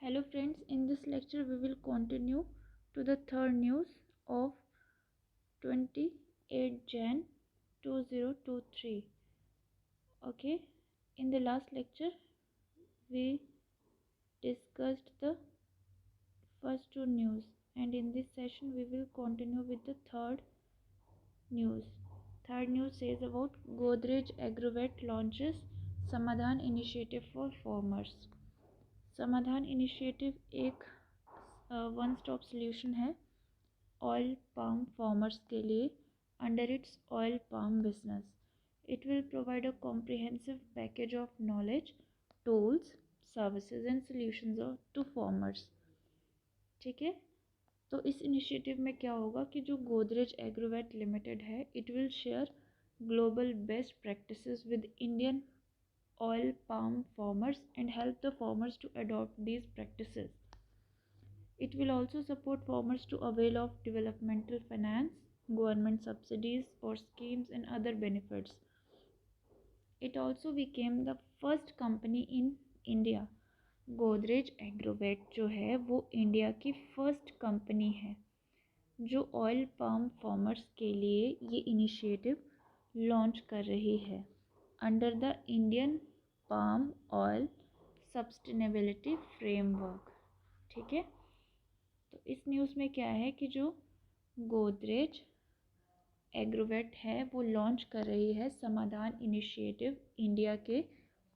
Hello friends, in this lecture we will continue to the third news of 28 Jan 2023. Okay, in the last lecture we discussed the first two news, and in this session we will continue with the third news. Third news says about Godrej Agrovet launches Samadhan initiative for farmers. Samadhan initiative एक one stop solution है oil palm farmers के लिए under its oil palm business. It will provide a comprehensive package of knowledge, tools, services and solutions to farmers. ठीक है, तो इस initiative में क्या होगा कि जो गोदरेज एग्रोवेट लिमिटेड है, it will share global best practices with Indian oil palm farmers and help the farmers to adopt these practices. It will also support farmers to avail of developmental finance, government subsidies or schemes and other benefits. It also became the first company in India. Godrej Agrovet जो है वो India की first company है जो oil palm farmers के लिए ये initiative launch कर रही है under the Indian palm oil sustainability framework. ठीक है, तो इस न्यूज़ में क्या है कि जो गोदरेज एग्रोवेट है वो लॉन्च कर रही है समाधान इनिशिएटिव इंडिया के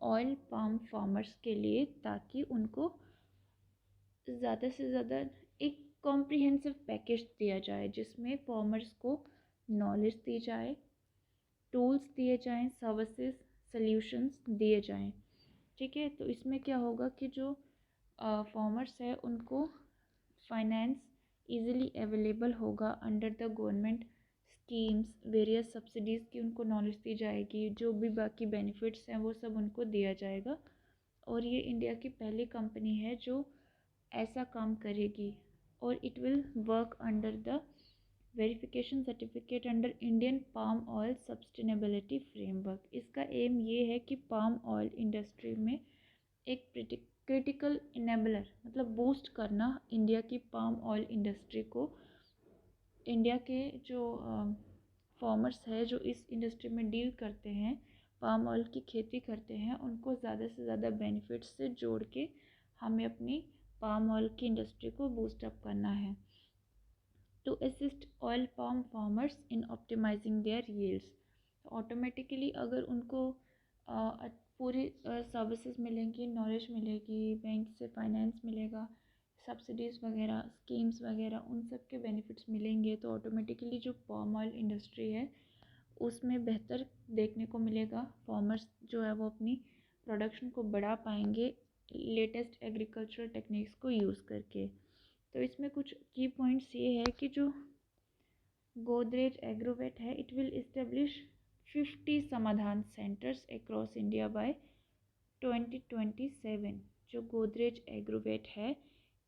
ऑयल पाम फार्मर्स के लिए, ताकि उनको ज़्यादा से ज़्यादा एक कॉम्प्रिहेंसिव पैकेज दिया जाए जिसमें फार्मर्स को नॉलेज दी जाए, टूल्स दिए जाएं, सर्विसेज, सॉल्यूशंस दिए जाएं. ठीक है, तो इसमें क्या होगा कि जो फार्मर्स है उनको फाइनेंस इजीली अवेलेबल होगा under the government schemes, various subsidies की उनको नॉलेज दी जाएगी, जो भी बाकी बेनिफिट्स हैं वो सब उनको दिया जाएगा. और ये इंडिया की पहली कंपनी है जो ऐसा काम करेगी. और it will work under the verification certificate under Indian palm oil sustainability framework. इसका एम ये है कि पाम ऑयल इंडस्ट्री में एक क्रिटिकल इनेबलर मतलब बूस्ट करना इंडिया की पाम ऑयल इंडस्ट्री को. इंडिया के जो फार्मर्स है जो इस इंडस्ट्री में डील करते हैं, पाम ऑयल की खेती करते हैं, उनको ज़्यादा से ज़्यादा बेनिफिट्स से जोड़ के हमें अपनी पाम ऑयल की इंडस्ट्री को बूस्टअप करना है. To assist oil palm farmers in optimizing their yields. तो ऑटोमेटिकली अगर उनको पूरी सर्विसेज मिलेंगी, नॉलेज मिलेगी, बैंक से फाइनेंस मिलेगा, सब्सिडीज़ वगैरह, स्कीम्स वगैरह, उन सब के बेनिफिट्स मिलेंगे, तो ऑटोमेटिकली जो पाम ऑयल इंडस्ट्री है उसमें बेहतर देखने को मिलेगा. फार्मर्स जो है वो अपनी प्रोडक्शन को बढ़ा पाएंगे लेटेस्ट एग्रीकल्चरल टेक्निक्स को यूज़ करके. तो इसमें कुछ की पॉइंट्स ये है कि जो गोदरेज एग्रोवेट है, इट विल इस्टेब्लिश 50 समाधान सेंटर्स अक्रॉस इंडिया बाय 2027. जो गोदरेज एग्रोवेट है,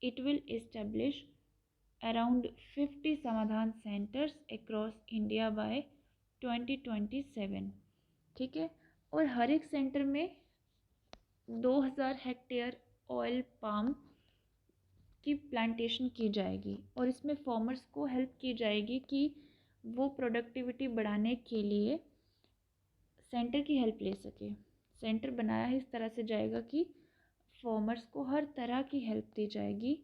इट विल इस्टेब्लिश अराउंड 50 समाधान सेंटर्स अक्रॉस इंडिया बाय 2027. ठीक है, और हर एक सेंटर में 2000 हेक्टेयर ऑयल पाम की प्लांटेशन की जाएगी. और इसमें फार्मर्स को हेल्प की जाएगी कि वो प्रोडक्टिविटी बढ़ाने के लिए सेंटर की हेल्प ले सके. सेंटर बनाया ही इस तरह से जाएगा कि फार्मर्स को हर तरह की हेल्प दी जाएगी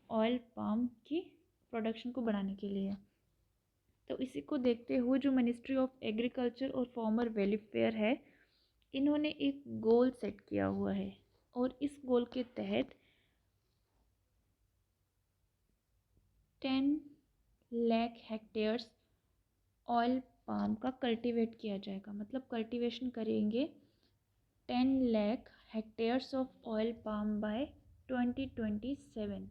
ऑयल पाम की प्रोडक्शन को बढ़ाने के लिए. तो इसी को देखते हुए जो मिनिस्ट्री ऑफ एग्रीकल्चर और फार्मर वेलफेयर है, इन्होंने एक गोल सेट किया हुआ है और इस गोल के तहत 10 लाख हेक्टेयर्स ऑयल पाम का कल्टीवेट किया जाएगा. मतलब कल्टीवेशन करेंगे 10 lakh hectares of oil palm by 2027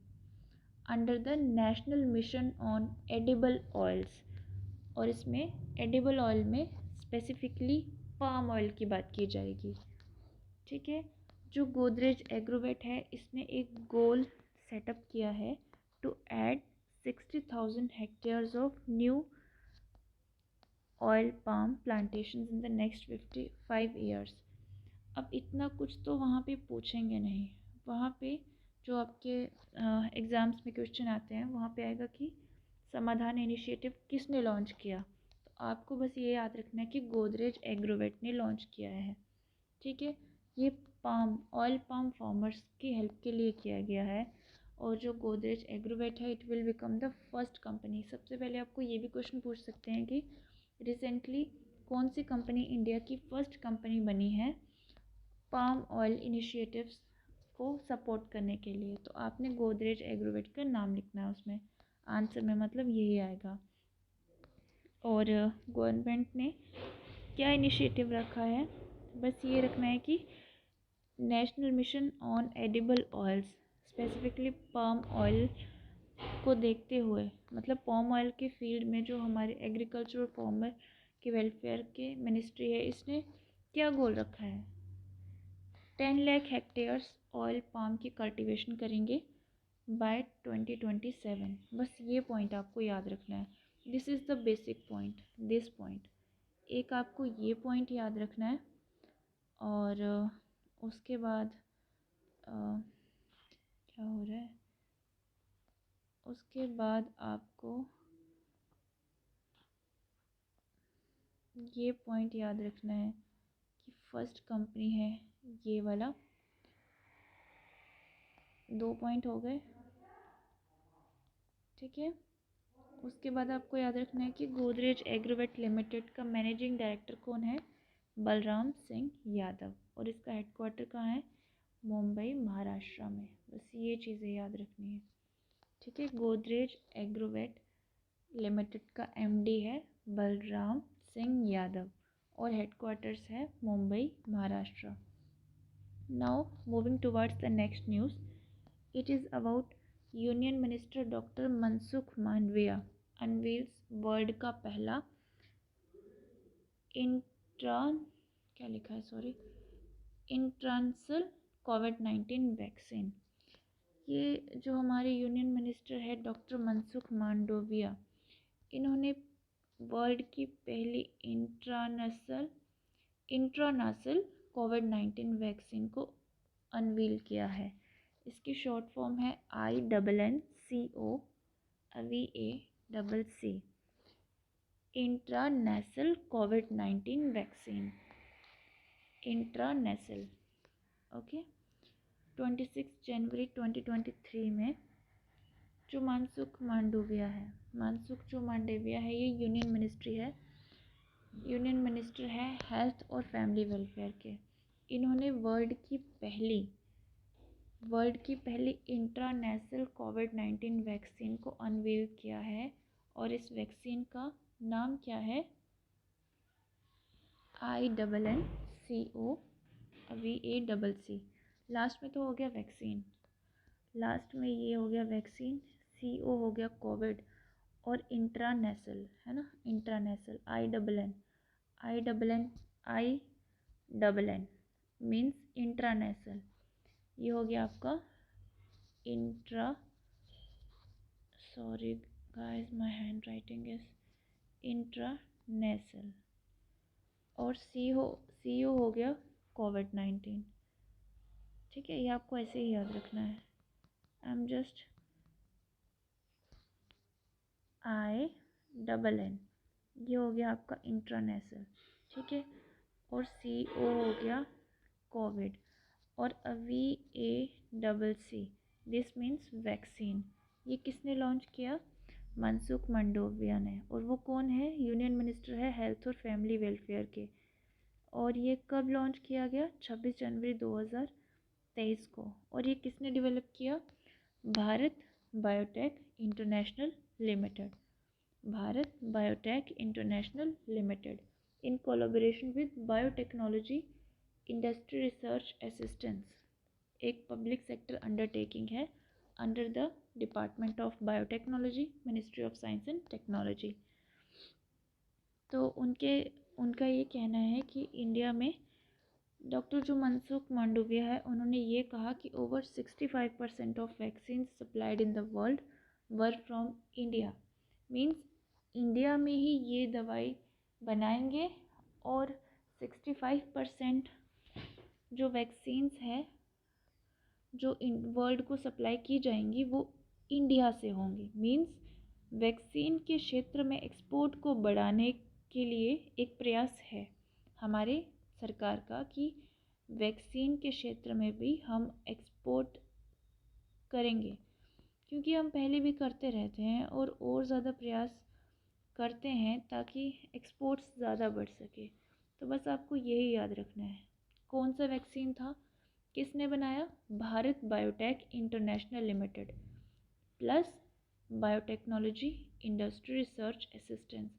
under the national mission on edible oils. और इसमें एडिबल ऑयल में स्पेसिफिकली पाम ऑयल की बात की जाएगी. ठीक है, जो गोदरेज एग्रोवेट है इसने एक गोल सेटअप किया है to add 60,000 hectares of new oil palm plantations in the next 55 years. अब इतना कुछ तो वहाँ पे पूछेंगे नहीं, वहाँ पे जो आपके एग्ज़ाम्स में क्वेश्चन आते हैं वहाँ पे आएगा कि समाधान इनिशिएटिव किसने लॉन्च किया। तो आपको बस ये याद रखना है कि गोदरेज एग्रोवेट ने लॉन्च किया है। ठीक है, ये ऑयल पाम फार्मर्स की हेल्प के लिए किया गया है। और जो गोदरेज एग्रोवेट है it will become the first company. सबसे पहले आपको ये भी क्वेश्चन पूछ सकते हैं कि रिसेंटली कौन सी कंपनी इंडिया की फर्स्ट कंपनी बनी है पाम ऑयल इनिशिएटिव्स को सपोर्ट करने के लिए। तो आपने गोदरेज एग्रोवेट का नाम लिखना है उसमें, आंसर में मतलब यही आएगा। और गवर्नमेंट ने क्या इनिशिएटिव रखा है, बस ये रखना है कि national mission on edible oils, specifically palm oil को देखते हुए, मतलब पाम ऑयल के फील्ड में जो हमारे एग्रीकल्चर फार्मर के वेलफेयर के मिनिस्ट्री है, इसने क्या गोल रखा है। 10 लाख हेक्टेयर्स ऑयल पाम की कल्टीवेशन करेंगे बाय 2027। बस ये पॉइंट आपको याद रखना है। This is the basic point, this point एक आपको ये पॉइंट याद रखना है। और उसके बाद क्या हो रहा है, उसके बाद आपको ये पॉइंट याद रखना है कि फर्स्ट कंपनी है ये वाला। 2 पॉइंट हो गए, ठीक है। उसके बाद आपको याद रखना है कि गोदरेज एग्रोवेट लिमिटेड का मैनेजिंग डायरेक्टर कौन है, बलराम सिंह यादव। और इसका हेडक्वार्टर कहाँ है, मुंबई महाराष्ट्र में। बस ये चीज़ें याद रखनी है, ठीक है। गोदरेज एग्रोवेट लिमिटेड का एमडी है बलराम सिंह यादव और हेडक्वार्टर्स है Mumbai Maharashtra. Now moving towards the next news, it is about union minister doctor Mansukh Mandaviya unveils world का पहला इंट्रान क्या लिखा है सॉरी इंट्रांसल कोविड-19 वैक्सीन। ये जो हमारे यूनियन मिनिस्टर है डॉक्टर मनसुख मांडविया, इन्होंने वर्ल्ड की पहली इंट्रानासल कोविड-19 वैक्सीन को अनवील किया है। इसकी शॉर्ट फॉर्म है INNCO-VACC, इंट्रानेसल कोविड-19 वैक्सीन, इंट्रानेसल। ओके, 26 जनवरी 2023 में जो मनसुख मांडविया है ये यूनियन मिनिस्टर है हेल्थ और फैमिली वेलफेयर के। इन्होंने वर्ल्ड की पहली इंट्रानेशनल कोविड-19 वैक्सीन को अनवील किया है। और इस वैक्सीन का नाम क्या है, INNCO-VACC। लास्ट में तो हो गया वैक्सीन, लास्ट में ये हो गया वैक्सीन, CO हो गया कोविड और इंट्रानेशनल है ना, इंट्रानेशनल I मीन्स इंट्रानेशनल। ये हो गया आपका sorry guys my handwriting is international. और CO हो गया कोविड-19, ठीक है। ये आपको ऐसे ही याद रखना है। आई एम जस्ट INN, ये हो गया आपका इंट्रानेशनल, ठीक है। और CO हो गया कोविड और VACC, दिस मीन्स वैक्सीन। ये किसने लॉन्च किया, मनसुख मांडविया ने। और वो कौन है, यूनियन मिनिस्टर है हेल्थ और फैमिली वेलफेयर के। और ये कब लॉन्च किया गया, 26 जनवरी 2023 को। और ये किसने डेवलप किया, Bharat biotech international limited, Bharat biotech international limited in collaboration with biotechnology industry research assistance, एक पब्लिक सेक्टर अंडरटेकिंग है under the department of biotechnology, ministry of science and technology. तो उनका ये कहना है कि इंडिया में डॉक्टर जो मनसुख मांडविया है उन्होंने ये कहा कि over 65% of vaccine supplied in the world were from India. Means India में ही ये दवाई बनाएंगे और 65% जो वैक्सीन्स है जो वर्ल्ड को सप्लाई की जाएंगी वो इंडिया से होंगी। मीन्स वैक्सीन के क्षेत्र में एक्सपोर्ट को बढ़ाने के लिए एक प्रयास है हमारे सरकार का कि वैक्सीन के क्षेत्र में भी हम एक्सपोर्ट करेंगे, क्योंकि हम पहले भी करते रहते हैं और ज़्यादा प्रयास करते हैं ताकि एक्सपोर्ट्स ज़्यादा बढ़ सके। तो बस आपको यही याद रखना है। कौन सा वैक्सीन था, किसने बनाया? Bharat biotech international limited plus biotechnology industry research assistance,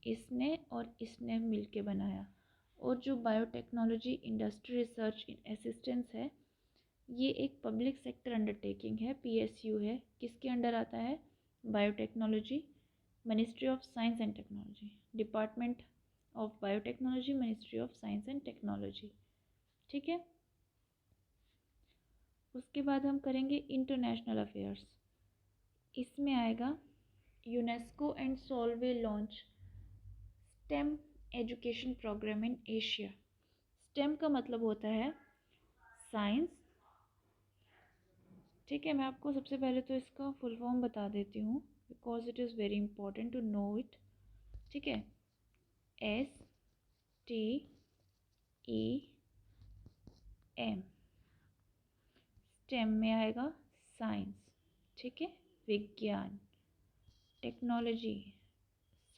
इसने मिलके बनाया। और जो बायोटेक्नोलॉजी इंडस्ट्री रिसर्च असिस्टेंस है, ये एक पब्लिक सेक्टर अंडरटेकिंग है, PSU है। किसके अंडर आता है? Biotechnology, ministry of science and technology, department of biotechnology, ministry of science and technology. ठीक है। उसके बाद हम करेंगे इंटरनेशनल अफेयर्स। इसमें आएगा UNESCO and Solvay launch STEM education program in Asia. STEM का मतलब होता है साइंस। ठीक है, मैं आपको सबसे पहले तो इसका फुल फॉर्म बता देती हूँ because it is very important to know it. ठीक है, STEM, स्टेम में आएगा साइंस। ठीक है, विज्ञान, टेक्नोलॉजी,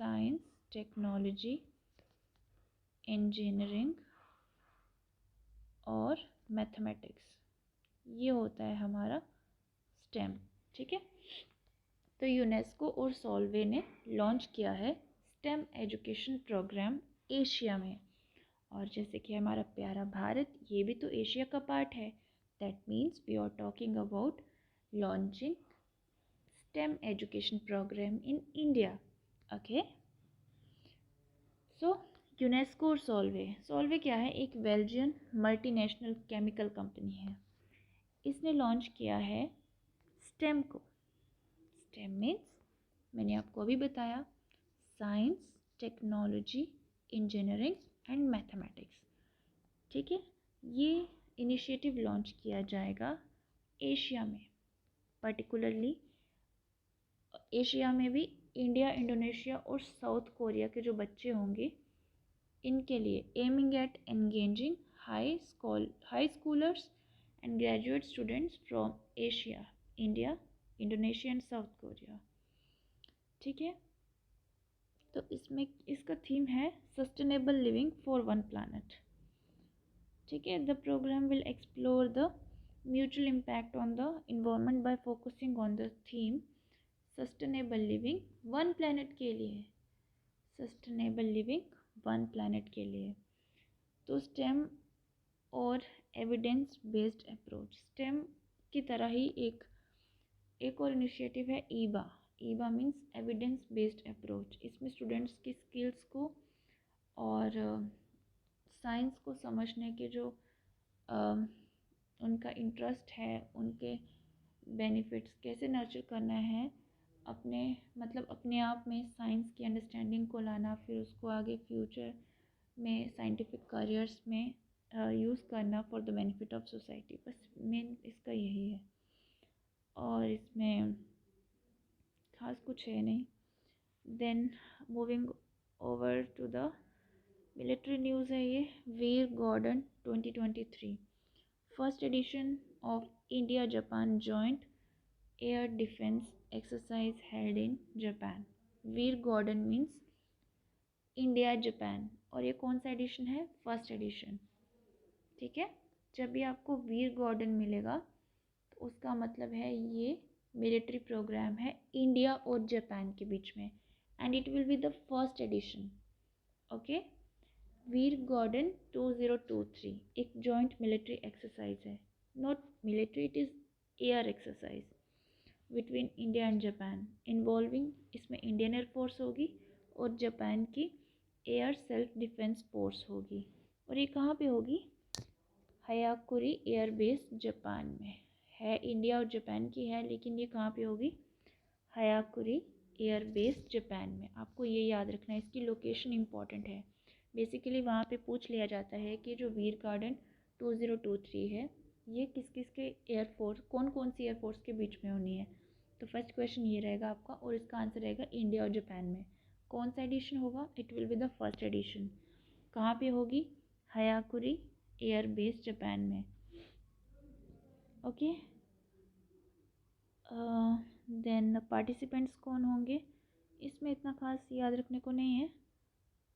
साइंस, टेक्नोलॉजी, इंजीनियरिंग और मैथमेटिक्स, ये होता है हमारा स्टेम। ठीक है, तो यूनेस्को और सॉल्वे ने लॉन्च किया है स्टेम एजुकेशन प्रोग्राम एशिया में। और जैसे कि हमारा प्यारा भारत, ये भी तो एशिया का पार्ट है। That means we are talking about launching STEM education program in India. Okay. So UNESCO और सॉल्वे क्या है? एक बेल्जियन मल्टीनेशनल केमिकल कंपनी है। इसने लॉन्च किया है स्टेम को। स्टेम मीन्स मैंने आपको अभी बताया science, technology, engineering and mathematics. ठीक है, ये इनिशिएटिव लॉन्च किया जाएगा एशिया में, पर्टिकुलरली एशिया में भी इंडिया, इंडोनेशिया और साउथ कोरिया के जो बच्चे होंगे इनके लिए, aiming at engaging high schoolers and graduate students from Asia, India, Indonesia and South Korea. ठीक है, तो इसमें इसका थीम है sustainable living for one planet. ठीक है, the program will explore the mutual impact on the environment by focusing on the theme sustainable living one planet के लिए। सस्टेनेबल लिविंग वन प्लैनेट के लिए। तो स्टेम और एविडेंस बेस्ड अप्रोच, स्टेम की तरह ही एक और इनिशिएटिव है ईबा मीन्स एविडेंस बेस्ड अप्रोच। इसमें स्टूडेंट्स की स्किल्स को और साइंस को समझने के जो उनका इंटरेस्ट है, उनके बेनिफिट्स कैसे नर्चर करना है, अपने आप में साइंस की अंडरस्टैंडिंग को लाना, फिर उसको आगे फ्यूचर में साइंटिफिक करियर्स में यूज़ करना for the benefit of society. बस मेन इसका यही है, और इसमें खास कुछ है नहीं। Then moving over to the military news है ये। Veer Gordon 2023 first edition of India Japan joint air defence exercise held in Japan. Veer Guardian means India Japan, और ये कौन सा एडिशन है? First edition. ठीक है, जब भी आपको वीर गॉर्डन मिलेगा तो उसका मतलब है ये मिलिट्री प्रोग्राम है इंडिया और जापान के बीच में, and it will be the first edition. Okay, Veer Gordon 2023 एक जॉइंट मिलिट्री एक्सरसाइज है, not military, it is air exercise between India and Japan involving, इसमें इंडियन एयरफोर्स होगी और जापान की एयर सेल्फ डिफेंस फोर्स होगी। और ये कहाँ पे होगी? हयाकुरी एयर बेस जापान में है। इंडिया और जापान की है, लेकिन ये कहाँ पे होगी? हयाकुरी एयर बेस जापान में। आपको ये याद रखना है, इसकी लोकेशन इंपॉर्टेंट है। बेसिकली वहाँ पे पूछ लिया जाता है कि जो वीर गार्डन 2023 है ये किस किस के एयरफोर्स, कौन कौन सी एयरफोर्स के बीच में होनी है। तो फर्स्ट क्वेश्चन ये रहेगा आपका, और इसका आंसर रहेगा इंडिया और जापान में। कौन सा एडिशन होगा? It will be the first addition. कहाँ पे होगी? हयाकुरी एयर बेस जापान में। ओके, देन पार्टिसिपेंट्स कौन होंगे? इसमें इतना खास याद रखने को नहीं है,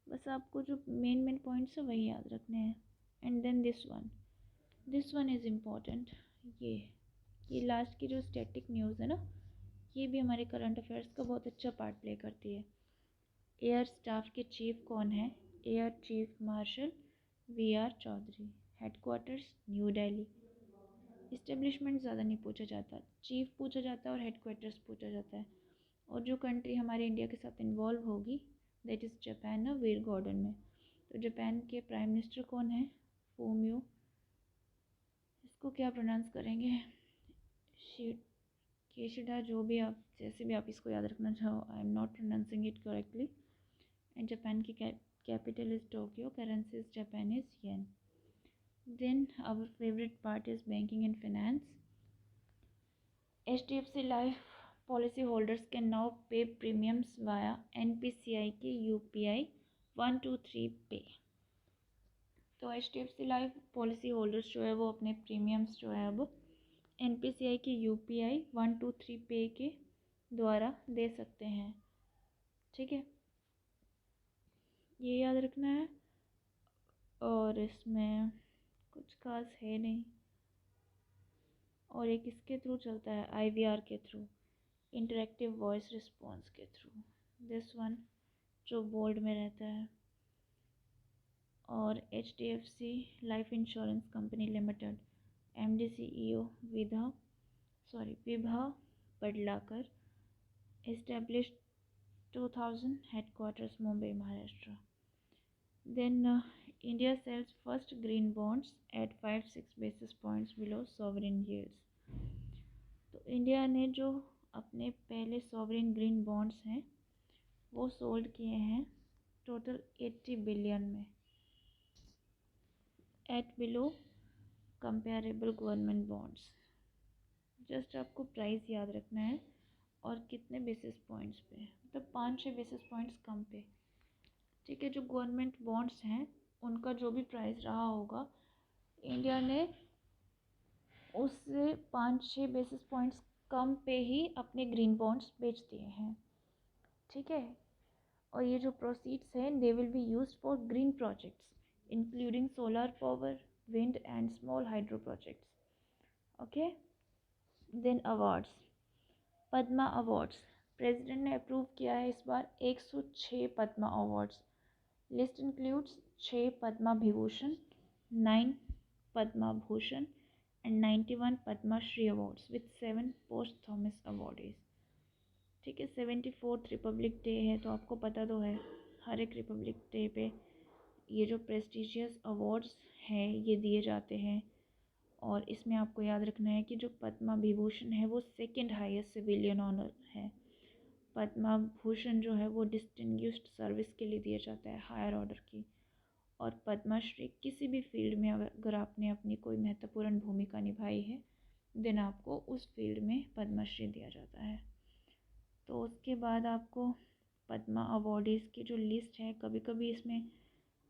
बस आपको जो मेन पॉइंट्स है वही याद रखने हैं। And then this one is important. ये लास्ट की जो स्टैटिक न्यूज़ है ना, ये भी हमारे करंट अफेयर्स का बहुत अच्छा पार्ट प्ले करती है। एयर स्टाफ के चीफ कौन है? Air chief marshal V R. Chaudhari. Headquarters new Delhi. Establishment ज़्यादा नहीं पूछा जाता, चीफ पूछा जाता है और हेडक्वार्टर्स पूछा जाता है। और जो कंट्री हमारे इंडिया के साथ इन्वॉल्व होगी दैट इज़ जापान ना, वीर गॉर्डन में। तो जापान के प्राइम मिनिस्टर कौन है? फूमियो, इसको क्या प्रोनाउंस करेंगे? केशिडा, जो भी आप, जैसे भी आप इसको याद रखना चाहो, I am not pronouncing it correctly. And Japan की capital is Tokyo, currency is Japanese yen. Then our favourite part is banking and finance. HDFC Life policy holders can now pay premiums via NPCI के UPI 123 पे। तो HDFC Life policy holders जो है वो अपने premiums जो है अब NPCI के UPI 123 पे के द्वारा दे सकते हैं। ठीक है, ये याद रखना है। और इसमें कुछ खास है नहीं। और एक इसके थ्रू चलता है, IVR के थ्रू, इंटरेक्टिव वॉइस रिस्पॉन्स के थ्रू। दिस वन जो बोल्ड में रहता है। और HDFC life insurance company limited, MD CEO Vibha Padalkar, established 2000, headquarters Mumbai, Maharashtra. Then India sells first green bonds at 5-6 basis points below sovereign yields. तो India ने जो अपने पहले सॉवरेन ग्रीन बॉन्ड्स हैं वो सोल्ड किए हैं टोटल 80 बिलियन में, at below comparable government bonds. Just आपको प्राइस याद रखना है और कितने बेसिस पॉइंट्स पे, मतलब 5-6 बेसिस पॉइंट्स कम पे। ठीक है, जो गवर्नमेंट बॉन्ड्स हैं उनका जो भी प्राइस रहा होगा, इंडिया ने उससे 5-6 बेसिस पॉइंट्स कम पे ही अपने ग्रीन बॉन्ड्स बेच दिए हैं। ठीक है, और ये जो प्रोसीड्स हैं they will be used for green projects including solar power, wind and small hydro projects. Okay, then awards, Padma awards, president ने अप्रूव किया है इस बार 106 Padma awards. List includes 6 Padma Vibhushan, 9 Padma Bhushan and 91 Padma Shri awards with 7 पोस्ट थॉमस अवार्डीज। ठीक है, 74th रिपब्लिक डे है तो आपको पता तो है हर एक रिपब्लिक डे पे ये जो प्रेस्टिजियस अवार्ड्स हैं ये दिए जाते हैं। और इसमें आपको याद रखना है कि जो पद्मा विभूषण है वो सेकंड हाईएस्ट सिविलियन ऑनर है। पद्मा भूषण जो है वो डिस्टिंग्विश्ड सर्विस के लिए दिया जाता है, हायर ऑर्डर की। और पद्माश्री किसी भी फील्ड में अगर आपने अपनी कोई महत्वपूर्ण भूमिका निभाई है देन आपको उस फील्ड में पद्मश्री दिया जाता है। तो उसके बाद आपको पद्मा अवॉर्डीज़ की जो लिस्ट है, कभी कभी इसमें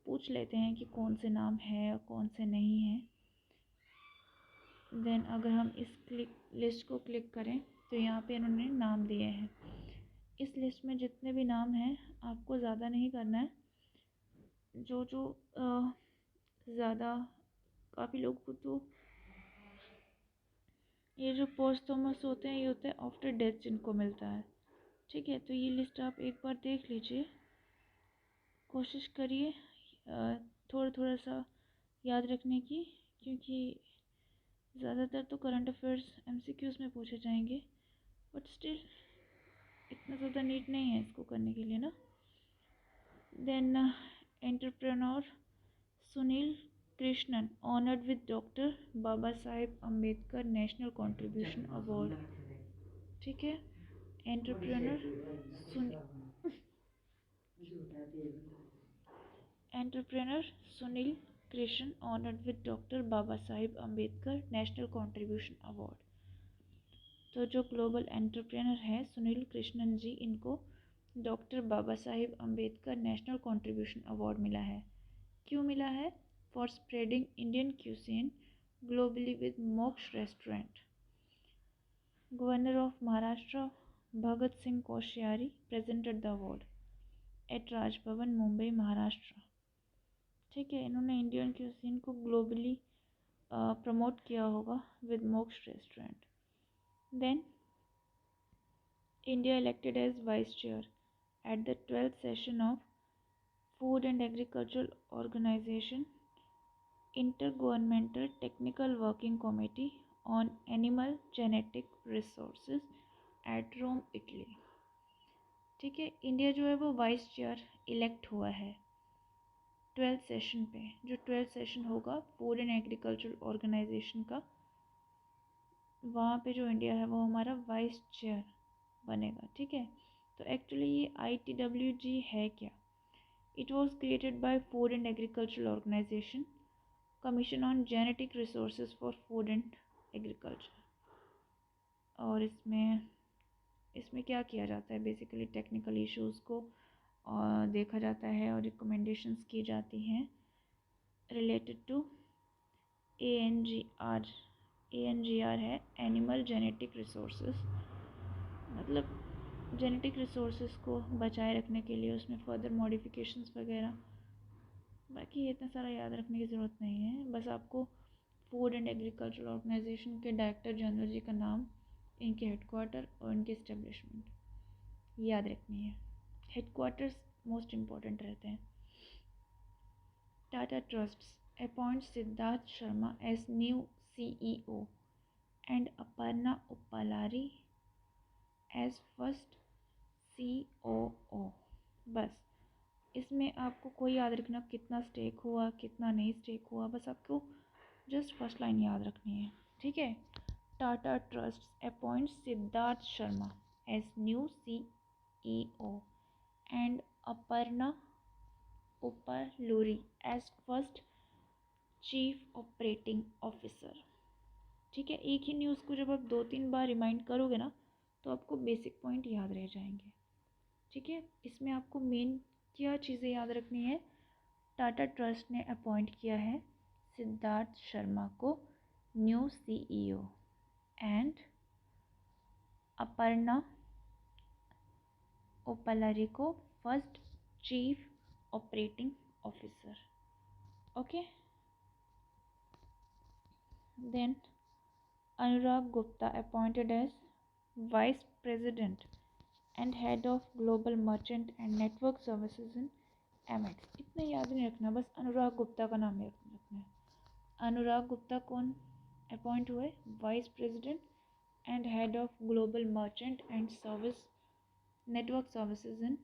पूछ लेते हैं कि कौन से नाम है और कौन से नहीं हैं। देन अगर हम इस लिस्ट को क्लिक करें तो यहाँ पे इन्होंने नाम दिए हैं। इस लिस्ट में जितने भी नाम हैं आपको ज़्यादा नहीं करना है, जो ज़्यादा काफ़ी लोग को तो ये जो पोस्टथॉमस होते हैं ये होता है आफ्टर डेथ जिनको मिलता है। ठीक है, तो ये लिस्ट आप एक बार देख लीजिए, कोशिश करिए थोड़ा सा याद रखने की, क्योंकि ज़्यादातर तो करंट अफेयर्स MCQs में पूछे जाएंगे, बट स्टिल इतना ज़्यादा नीड नहीं है इसको करने के लिए ना। Then entrepreneur Sunil Krishnan honoured with doctor Baba Saheb Ambedkar national contribution award. ठीक है, entrepreneur Sunil Krishnan honored with Dr. Baba Sahib Ambedkar National Contribution Award. तो जो ग्लोबल एंटरप्रेनर हैं सुनील कृष्णन जी, इनको doctor Baba Sahib Ambedkar national contribution award मिला है। क्यों मिला है? For spreading Indian cuisine globally with Moksh restaurant. Governor of Maharashtra Bhagat Singh Koshyari presented the award at Raj Bhavan Mumbai Maharashtra. ठीक है, इन्होंने इंडियन क्यूजीन को ग्लोबली प्रमोट किया होगा with Moksh restaurant. Then India elected as vice chair at the 12th session of Food and Agricultural Organization Intergovernmental Technical Working Committee on Animal Genetic Resources at Rome, Italy। ठीक है, India जो है वो vice chair elect हुआ है 12th session पे। जो 12th session होगा फूड एंड एग्रीकल्चरल ऑर्गेनाइजेशन का, वहाँ पे जो इंडिया है वो हमारा वाइस चेयर बनेगा। ठीक है, तो एक्चुअली ये ITWG है क्या? It was created by food and agricultural organisation commission on genetic resources for food and agriculture. और इसमें क्या किया जाता है? बेसिकली टेक्निकल इश्यूज़ को देखा जाता है और रिकमेंडेशंस की जाती हैं रिलेटेड टू ANGR। ANGR है एनिमल जेनेटिक रिसोर्सेज, मतलब जेनेटिक रिसोर्सेज को बचाए रखने के लिए उसमें फर्दर मॉडिफिकेशंस वगैरह। बाकी इतना सारा याद रखने की ज़रूरत नहीं है, बस आपको फूड एंड एग्रीकल्चरल ऑर्गेनाइजेशन के डायरेक्टर जनरल जी का नाम, इनके हेडक्वार्टर और इनके इस्टेब्लिशमेंट याद रखनी है। हेडक्वार्टर्स मोस्ट इम्पॉर्टेंट रहते हैं। Tata Trusts appoint Siddharth Sharma as new CEO and Aparna Uppalari as first COO। बस इसमें आपको कोई याद रखना कितना स्टेक हुआ कितना नहीं स्टेक हुआ, बस आपको जस्ट फर्स्ट लाइन याद रखनी है। ठीक है, Tata Trust appoint Siddharth Sharma as new CEO and Aparna Uppaluri as first chief operating officer. ठीक है, एक ही न्यूज़ को जब आप 2-3 बार रिमाइंड करोगे ना तो आपको बेसिक पॉइंट याद रह जाएंगे। ठीक है, इसमें आपको मेन क्या चीज़ें याद रखनी है? टाटा ट्रस्ट ने अपॉइंट किया है सिद्धार्थ शर्मा को new CEO and Aparna Uppalari को first chief operating officer. Okay, then Anurag Gupta appointed as vice president and head of global merchant and network services in Amex. इतना याद नहीं रखना, बस अनुराग गुप्ता का नाम याद रखना है। अनुराग गुप्ता कौन अपॉइंट हुए? Vice president and head of global merchant and service network services in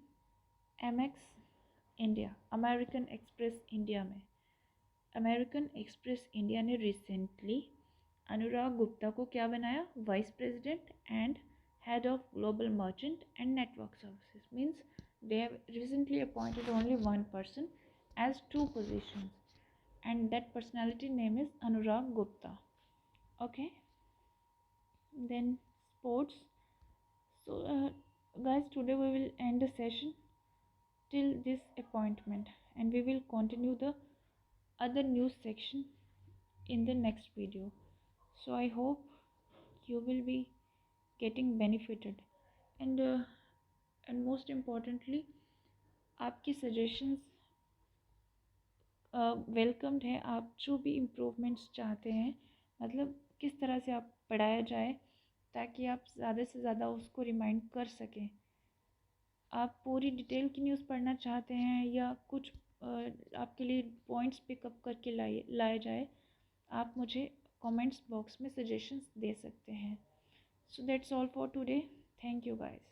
Amex India, American express India में। अमेरिकन एक्सप्रेस इंडिया ने रिसेंटली अनुराग गुप्ता को क्या बनाया? Vice president and head of global merchant and network services। Means they have recently appointed only one person as 2 positions and that personality name is Anurag Gupta। Okay, then sports। So guys, today we will end the session till this appointment and we will continue the other news section in the next video। So I hope you will be getting benefited and most importantly आपकी suggestions welcomed है। आप जो भी improvements चाहते हैं, मतलब किस तरह से आप पढ़ाया जाए ताकि आप ज़्यादा से ज़्यादा उसको रिमाइंड कर सकें। आप पूरी डिटेल की न्यूज़ पढ़ना चाहते हैं या कुछ आपके लिए पॉइंट्स पिकअप करके लाए जाए, आप मुझे कमेंट्स बॉक्स में सजेशंस दे सकते हैं। So that's all for today. Thank you guys.